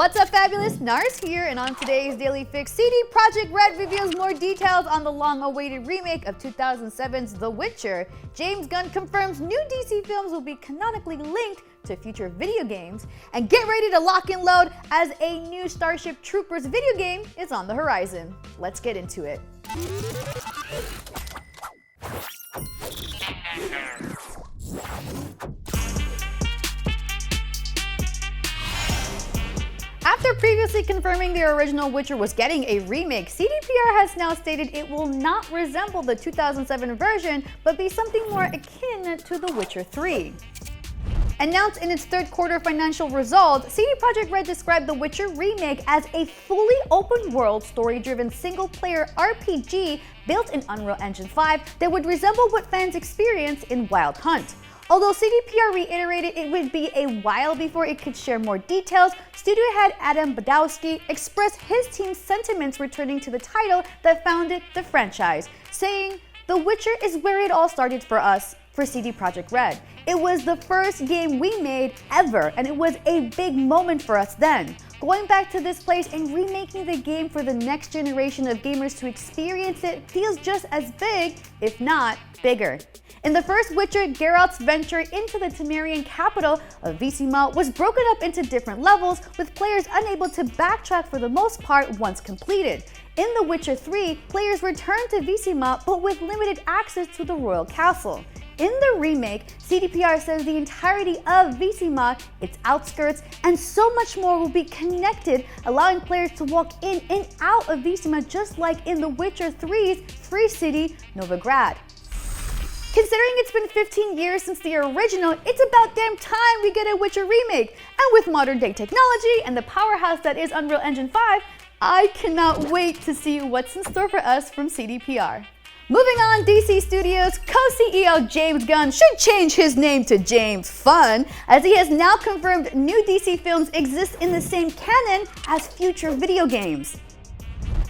What's up, fabulous? Narz here, and on today's Daily Fix, Projekt Red reveals more details on the long-awaited remake of 2007's The Witcher. James Gunn confirms new DC films will be canonically linked to future video games, and get ready to lock and load as a new Starship Troopers video game is on the horizon. Let's get into it. After previously confirming the original Witcher was getting a remake, CDPR has now stated it will not resemble the 2007 version, but be something more akin to The Witcher 3. Announced in its third quarter financial results, Projekt Red described The Witcher remake as a fully open-world, story-driven single-player RPG built in Unreal Engine 5 that would resemble what fans experience in Wild Hunt. Although CDPR reiterated it would be a while before it could share more details, studio head Adam Badowski expressed his team's sentiments returning to the title that founded the franchise, saying, "The Witcher is where it all started for us, for Projekt Red. It was the first game we made ever, and it was a big moment for us then. Going back to this place and remaking the game for the next generation of gamers to experience it feels just as big, if not bigger." In the first Witcher, Geralt's venture into the Temerian capital of Vizima was broken up into different levels, with players unable to backtrack for the most part once completed. In The Witcher 3, players returned to Vizima but with limited access to the royal castle. In the remake, CDPR says the entirety of Vizima, its outskirts, and so much more will be connected, allowing players to walk in and out of Vizima just like in The Witcher 3's free city, Novigrad. Considering it's been 15 years since the original, it's about damn time we get a Witcher remake. And with modern day technology and the powerhouse that is Unreal Engine 5, I cannot wait to see what's in store for us from CDPR. Moving on, DC Studios co-CEO James Gunn should change his name to James Fun, as he has now confirmed new DC films exist in the same canon as future video games.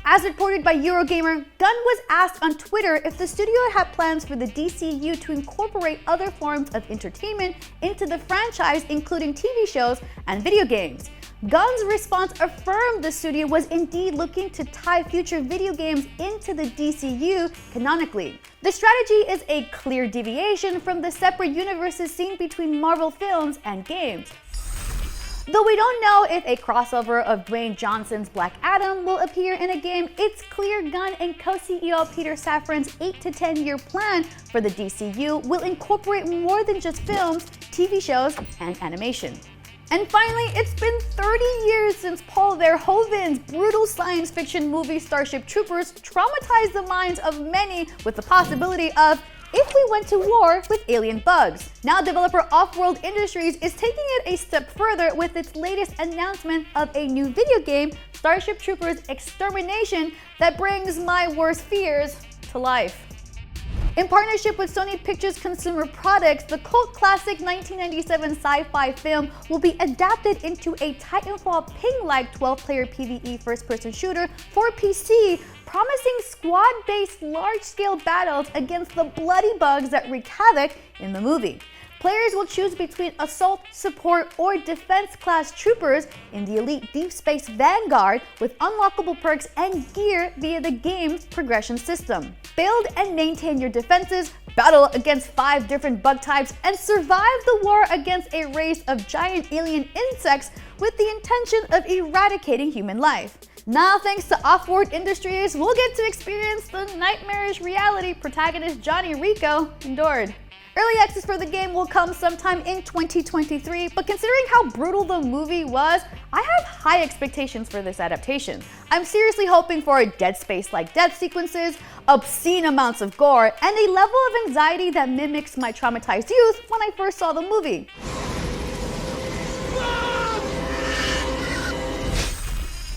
As reported by Eurogamer, Gunn was asked on Twitter if the studio had plans for the DCU to incorporate other forms of entertainment into the franchise, including TV shows and video games. Gunn's response affirmed the studio was indeed looking to tie future video games into the DCU canonically. The strategy is a clear deviation from the separate universes seen between Marvel films and games. Though we don't know if a crossover of Dwayne Johnson's Black Adam will appear in a game, it's clear Gunn and co-CEO Peter Safran's 8 to 10 year plan for the DCU will incorporate more than just films, TV shows, and animation. And finally, it's been 30 years since Paul Verhoeven's brutal science fiction movie Starship Troopers traumatized the minds of many with the possibility of "if we went to war with alien bugs." Now developer Offworld Industries is taking it a step further with its latest announcement of a new video game, Starship Troopers Extermination, that brings my worst fears to life. In partnership with Sony Pictures Consumer Products, the cult classic 1997 sci-fi film will be adapted into a Titanfall ping-like 12-player PvE first-person shooter for PC, promising squad-based large-scale battles against the bloody bugs that wreak havoc in the movie. Players will choose between assault, support, or defense-class troopers in the elite Deep Space Vanguard with unlockable perks and gear via the game's progression system. Build and maintain your defenses, battle against 5 different bug types, and survive the war against a race of giant alien insects with the intention of eradicating human life. Now, thanks to Offworld Industries, we'll get to experience the nightmarish reality protagonist Johnny Rico endured. Early access for the game will come sometime in 2023, but considering how brutal the movie was, I have high expectations for this adaptation. I'm seriously hoping for Dead Space-like death sequences, obscene amounts of gore, and a level of anxiety that mimics my traumatized youth when I first saw the movie.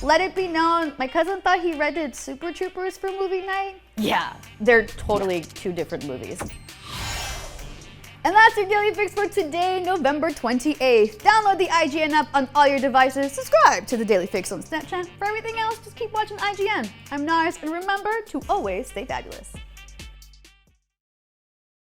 Let it be known, my cousin thought he rented Super Troopers for movie night. Yeah, they're totally 2 different movies. And that's your Daily Fix for today, November 28th. Download the IGN app on all your devices. Subscribe to the Daily Fix on Snapchat. For everything else, just keep watching IGN. I'm Narz, and remember to always stay fabulous.